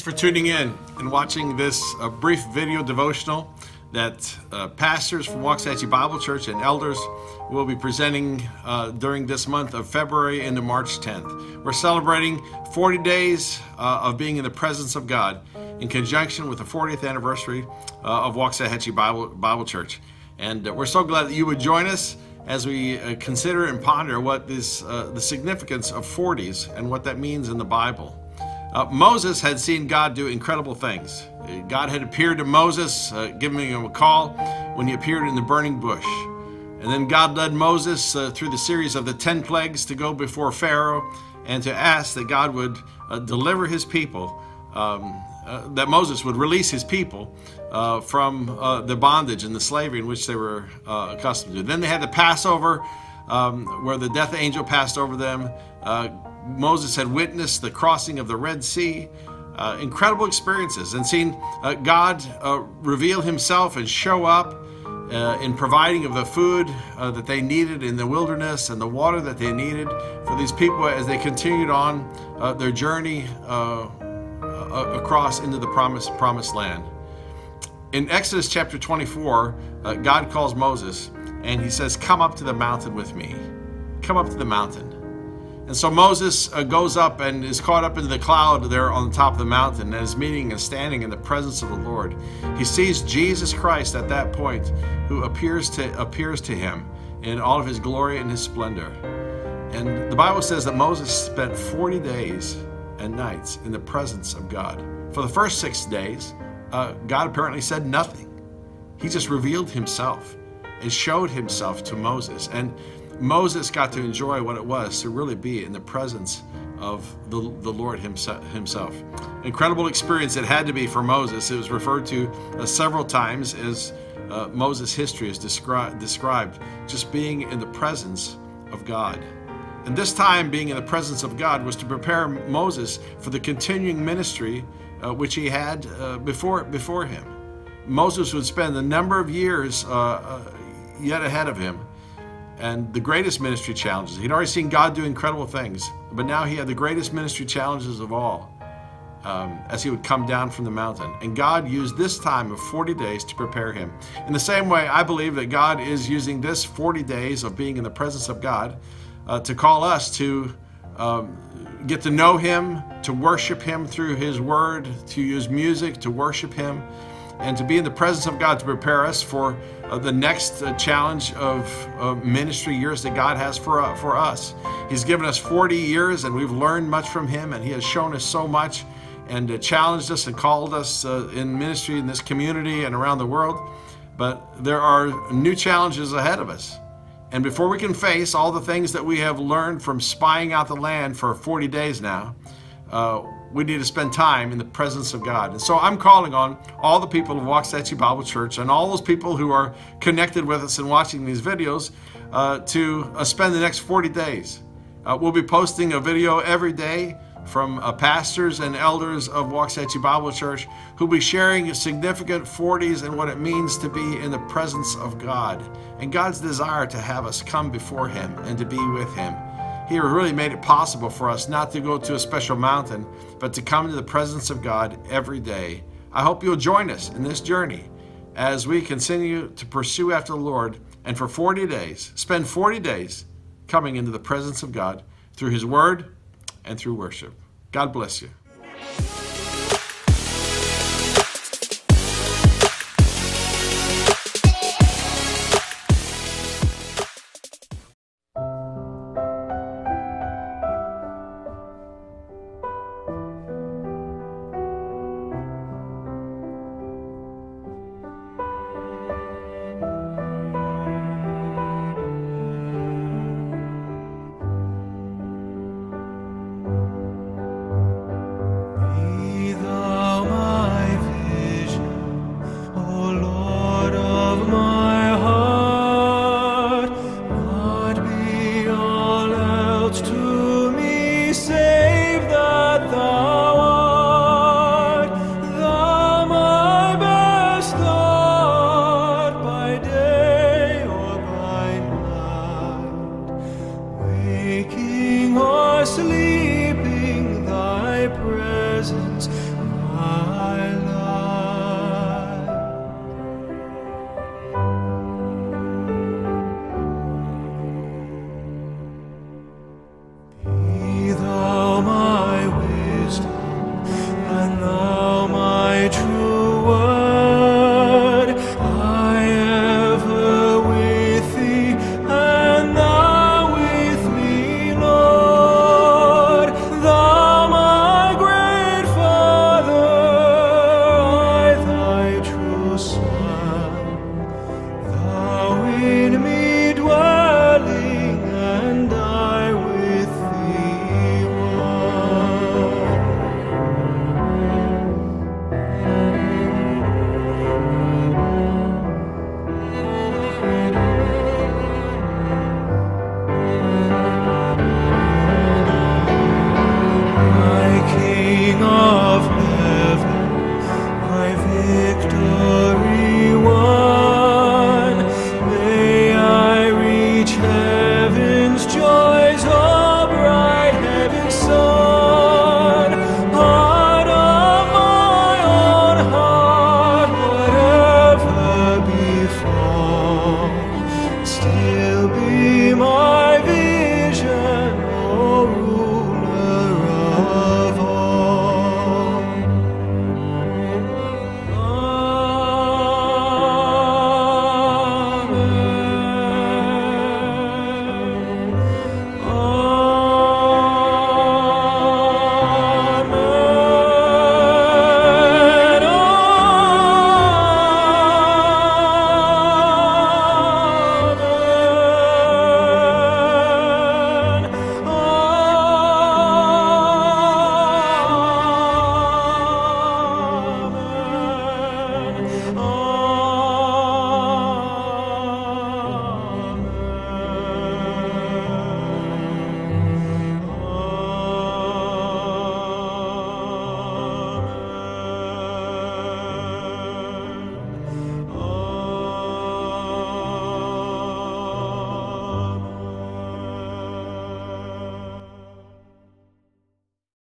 Thanks for tuning in and watching this brief video devotional that pastors from Waxahachie Bible Church and elders will be presenting during this month of February into March 10th. We're celebrating 40 days of being in the presence of God in conjunction with the 40th anniversary of Waxahachie Bible Church. And we're so glad that you would join us as we consider and ponder what is the significance of 40s and what that means in the Bible. Moses had seen God do incredible things. God had appeared to Moses, giving him a call when he appeared in the burning bush. And then God led Moses through the series of the 10 plagues to go before Pharaoh and to ask that God would deliver his people, that Moses would release his people from the bondage and the slavery in which they were accustomed to. Then they had the Passover, where the death angel passed over them. Moses had witnessed the crossing of the Red Sea, incredible experiences, and seen God reveal himself and show up in providing of the food that they needed in the wilderness and the water that they needed for these people as they continued on their journey across into the promised land. In Exodus chapter 24, God calls Moses and he says, "Come up to the mountain with me. Come up to the mountain." And so Moses goes up and is caught up into the cloud there on the top of the mountain and is meeting and standing in the presence of the Lord. He sees Jesus Christ at that point, who appears to him in all of his glory and his splendor. And the Bible says that Moses spent 40 days and nights in the presence of God. For the first 6 days, God apparently said nothing. He just revealed himself and showed himself to Moses. And Moses got to enjoy what it was to really be in the presence of the Lord himself. Incredible experience it had to be for Moses. It was referred to several times as Moses' history is described, just being in the presence of God. And this time being in the presence of God was to prepare Moses for the continuing ministry which he had before him. Moses would spend a number of years yet ahead of him, and the greatest ministry challenges. He'd already seen God do incredible things, but now he had the greatest ministry challenges of all as he would come down from the mountain. And God used this time of 40 days to prepare him. In the same way, I believe that God is using this 40 days of being in the presence of God to call us to get to know him, to worship him through his word, to use music to worship him, and to be in the presence of God to prepare us for the next challenge of ministry years that God has for us. He's given us 40 years and we've learned much from him, and he has shown us so much and challenged us and called us in ministry in this community and around the world. But there are new challenges ahead of us. And before we can face all the things that we have learned from spying out the land for 40 days now, we need to spend time in the presence of God. And so I'm calling on all the people of Waxahachie Bible Church and all those people who are connected with us and watching these videos to spend the next 40 days. We'll be posting a video every day from pastors and elders of Waxahachie Bible Church who'll be sharing significant 40s and what it means to be in the presence of God and God's desire to have us come before him and to be with him. He really made it possible for us not to go to a special mountain, but to come to the presence of God every day. I hope you'll join us in this journey as we continue to pursue after the Lord, and for 40 days, spend 40 days coming into the presence of God through his word and through worship. God bless you.